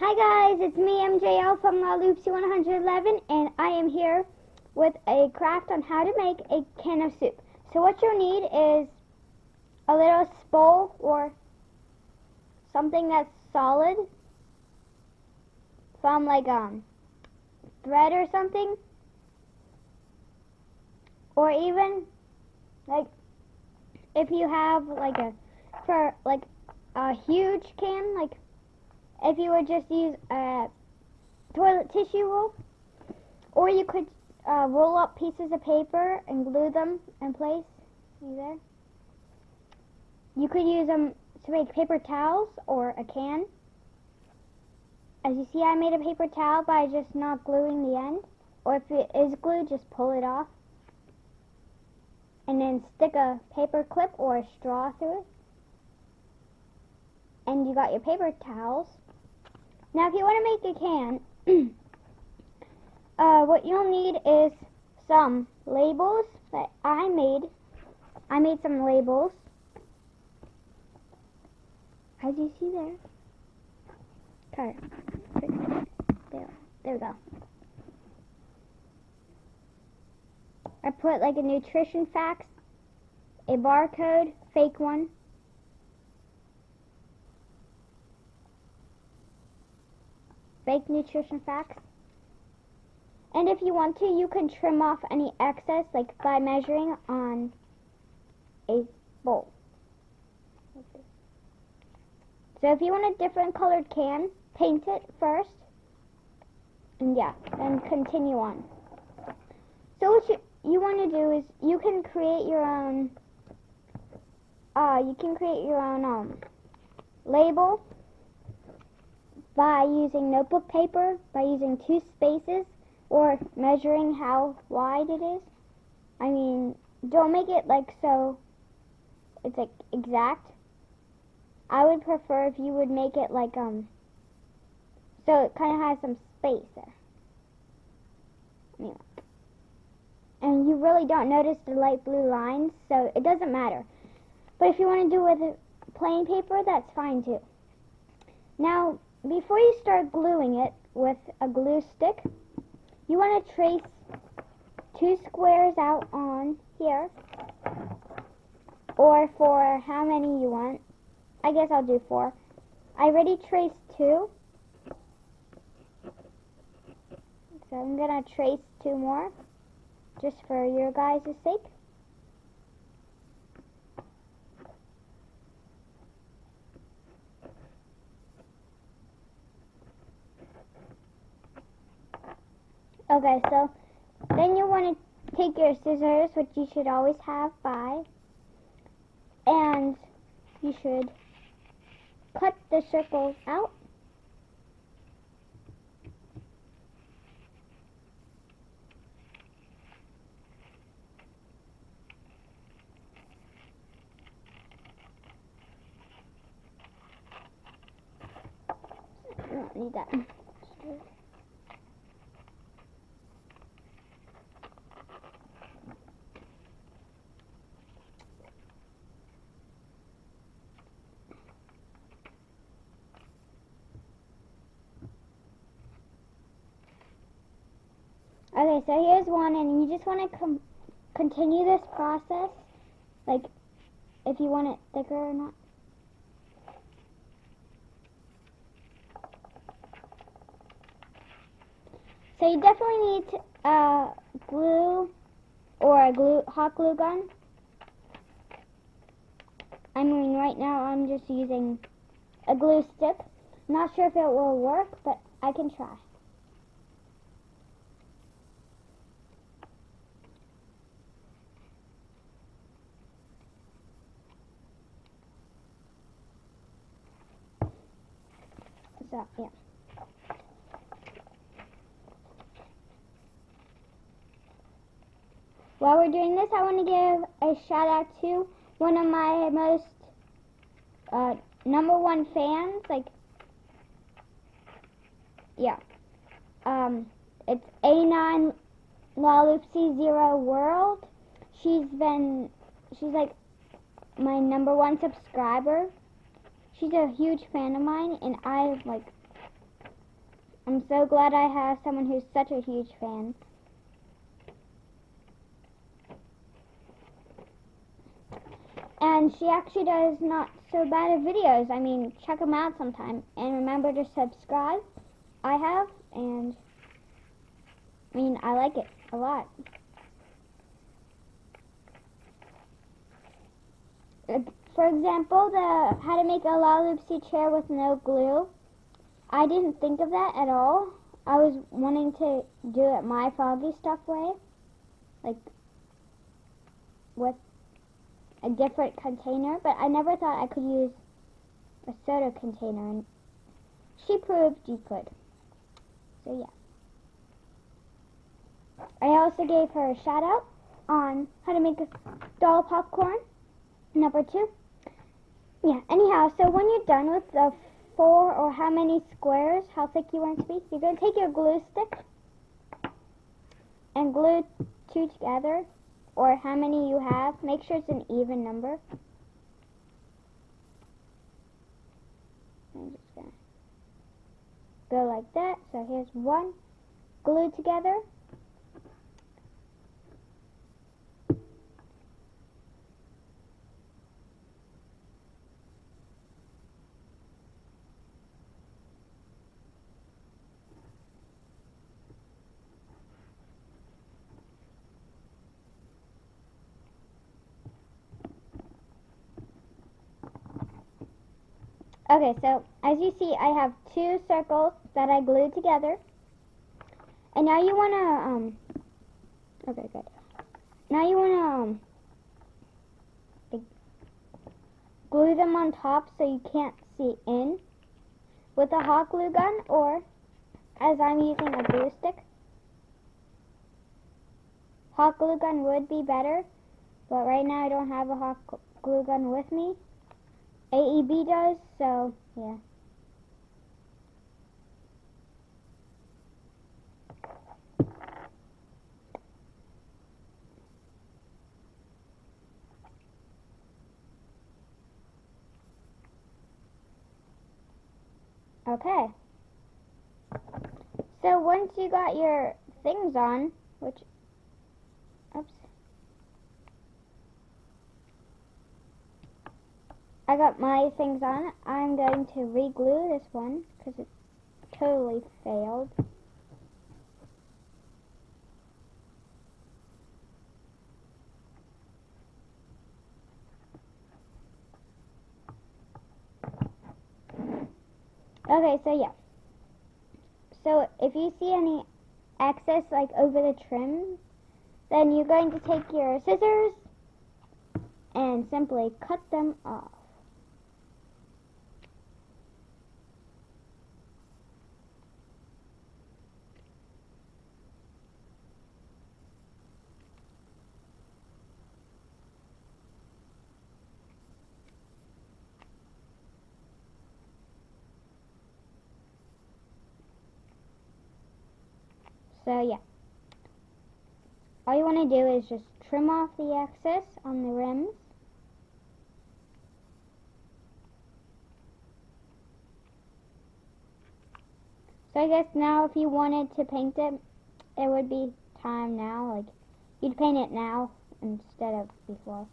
Hi guys, it's me MJL from Loopsy 111 and I am here with a craft on how to make a can of soup. So what you'll need is a little spool or something that's solid from like thread or something, or even like if you have like a huge can, like if you would just use a toilet tissue roll, or you could roll up pieces of paper and glue them in place. See there? You could use them to make paper towels or a can. As you see, I made a paper towel by just not gluing the end, or if it is glued, just pull it off and then stick a paper clip or a straw through it, and you got your paper towels. Now if you want to make a can, what you'll need is some labels that I made. I made some labels, as you see there. Okay, there we go. I put like a nutrition facts, a barcode, fake one, fake nutrition facts. And if you want to, you can trim off any excess, like by measuring on a bowl. So if you want a different colored can, paint it first, and yeah, then continue on. So what you want to do is you can create your own. Label by using notebook paper, by using 2 spaces, or measuring how wide it is. I mean, don't make it like so it's like exact. I would prefer if you would make it like so it kind of has some space there. And you really don't notice the light blue lines, so it doesn't matter. But if you want to do it with plain paper, that's fine too. Now, before you start gluing it with a glue stick, you want to trace 2 squares out on here, or for how many you want. I guess I'll do 4. I already traced 2, so I'm going to trace 2 more, just for your guys' sake. Okay, so then you want to take your scissors, which you should always have by, and you should cut the circles out. I don't need that. Okay, so here's one, and you just want to continue this process, like if you want it thicker or not. So you definitely need glue or a hot glue gun. I mean, right now I'm just using a glue stick. Not sure if it will work, but I can try. So, yeah. While we're doing this, I want to give a shout out to one of my most #1 fans. Like, yeah. It's A9 Loopsy0 World. She's like my #1 subscriber. She's a huge fan of mine, and I like I'm so glad I have someone who's such a huge fan. And she actually does not so bad at videos. I mean, check them out sometime. And remember to subscribe. I have, and I mean, I like it a lot. For example, the how to make a La Loopsy chair with no glue. I didn't think of that at all. I was wanting to do it my Froggy Stuff way, like with a different container, but I never thought I could use a soda container, and she proved you could. So yeah. I also gave her a shout out on how to make a doll popcorn, number 2. Yeah, anyhow, so when you're done with the 4 or how many squares, how thick you want it to be, you're going to take your glue stick and glue 2 together, or how many you have. Make sure it's an even number. I'm just going to go like that. So here's 1, glue together. Okay, so as you see, I have 2 circles that I glued together. And now you want to, okay, good. Now you want to glue them on top so you can't see in with a hot glue gun, or as I'm using a glue stick. Hot glue gun would be better, but right now I don't have a hot glue gun with me. AEB does, so yeah. Okay. So once you got your things on, which, oops. I got my things on, I'm going to re-glue this one because it totally failed. Okay, so yeah. So if you see any excess like over the trim, then you're going to take your scissors and simply cut them off. So yeah, all you want to do is just trim off the excess on the rims. So I guess now if you wanted to paint it, it would be time now. Like, you'd paint it now instead of before.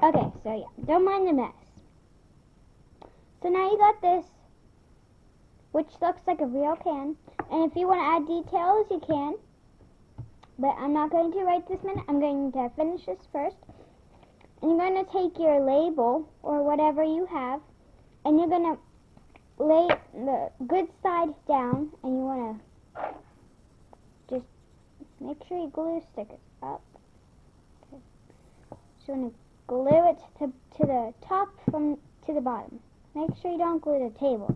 Okay, so yeah, don't mind the mess. So now you got this, which looks like a real can. And if you want to add details, you can. But I'm not going to right this minute. I'm going to finish this first. And you're going to take your label, or whatever you have, and you're going to lay the good side down, and you want to just make sure you glue stick it up. Okay. So you want to glue it to the top from to the bottom. Make sure you don't glue the table.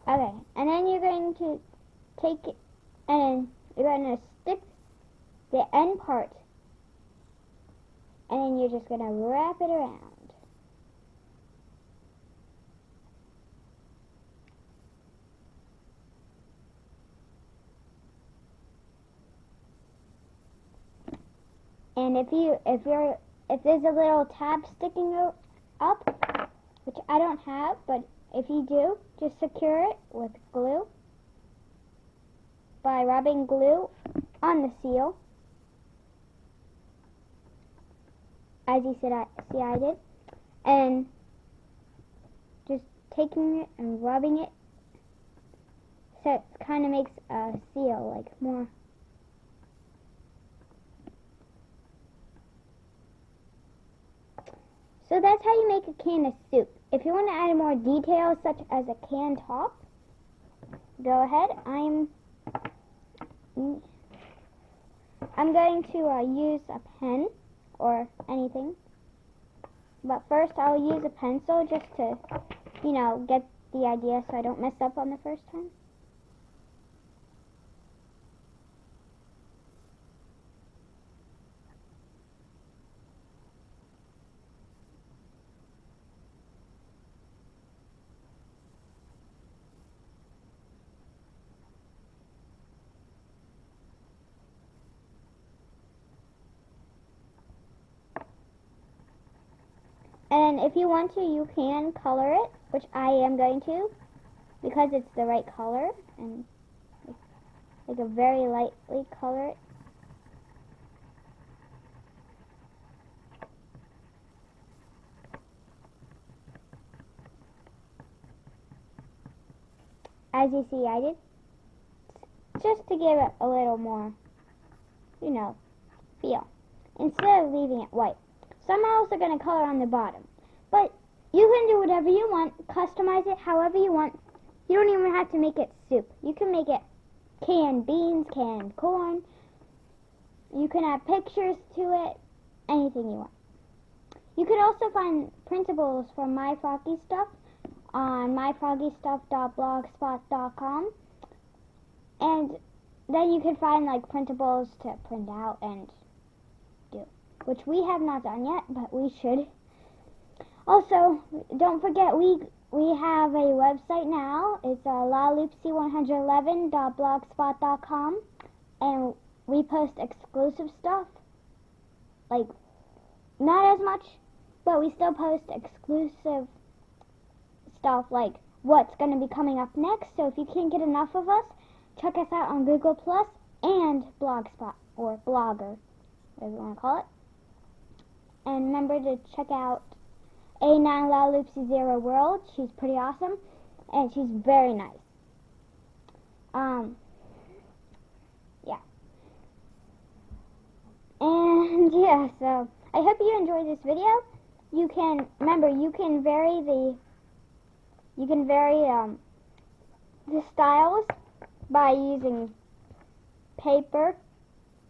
Okay, and then you're going to take it, and then you're going to stick the end part, and then you're just going to wrap it around. And if there's a little tab sticking up, which I don't have, but if you do, just secure it with glue by rubbing glue on the seal, as you see I did, and just taking it and rubbing it, so it kind of makes a seal like more. So that's how you make a can of soup. If you want to add more details, such as a can top, go ahead. I'm going to use a pen or anything. But first I'll use a pencil just to, you know, get the idea so I don't mess up on the first time. And if you want to, you can color it, which I am going to, because it's the right color, and like a very lightly color it. As you see, I did, just to give it a little more, you know, feel, instead of leaving it white. Some are also going to color on the bottom, but you can do whatever you want, customize it however you want. You don't even have to make it soup. You can make it canned beans, canned corn. You can add pictures to it, anything you want. You could also find printables for My Froggy Stuff on myfroggystuff.blogspot.com, and then you can find like printables to print out and do, which we have not done yet, but we should. Also, don't forget we have a website now. It's laloopsy111.blogspot.com, and we post exclusive stuff. Like, not as much, but we still post exclusive stuff like what's going to be coming up next. So if you can't get enough of us, check us out on Google Plus and Blogspot, or Blogger, whatever you want to call it. And remember to check out A9 Laloopsy Zero World. She's pretty awesome, and she's very nice. Yeah. And yeah, so I hope you enjoyed this video. You can, remember, you can vary the styles by using paper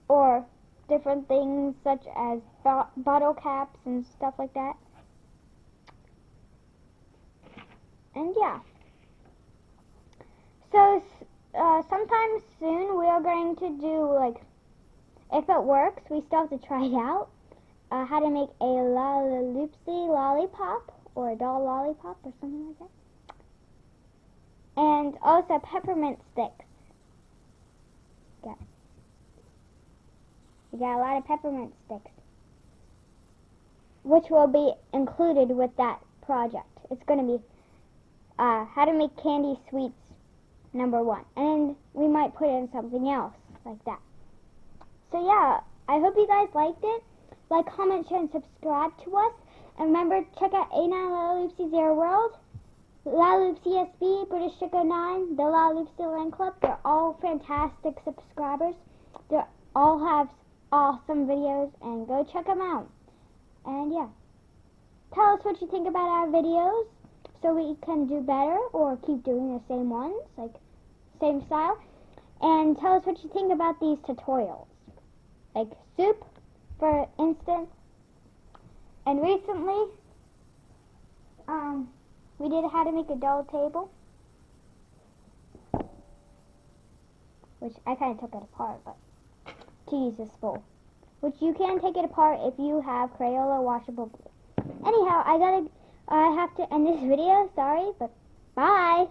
or different things such as bottle caps and stuff like that. And yeah. So sometime soon we are going to do, like, if it works, we still have to try it out, how to make a Laloopsy lollipop or a doll lollipop or something like that. And also peppermint sticks. We got a lot of peppermint sticks, which will be included with that project. It's going to be how to make candy sweets #1, and we might put in something else like that. So yeah, I hope you guys liked it. Like, comment, share, and subscribe to us. And remember, check out A9 Laloopsy Zero World, Laloopsy SB, British Sugar 9, the Laloopsy Land Club. They're all fantastic subscribers. They all have awesome videos, and go check them out. And yeah, tell us what you think about our videos so we can do better or keep doing the same ones, like same style. And tell us what you think about these tutorials, like soup, for instance. And recently, we did how to make a doll table, which I kind of took it apart, but to use this bowl, which you can take it apart if you have Crayola washable glue. Anyhow, I have to end this video, sorry, but bye!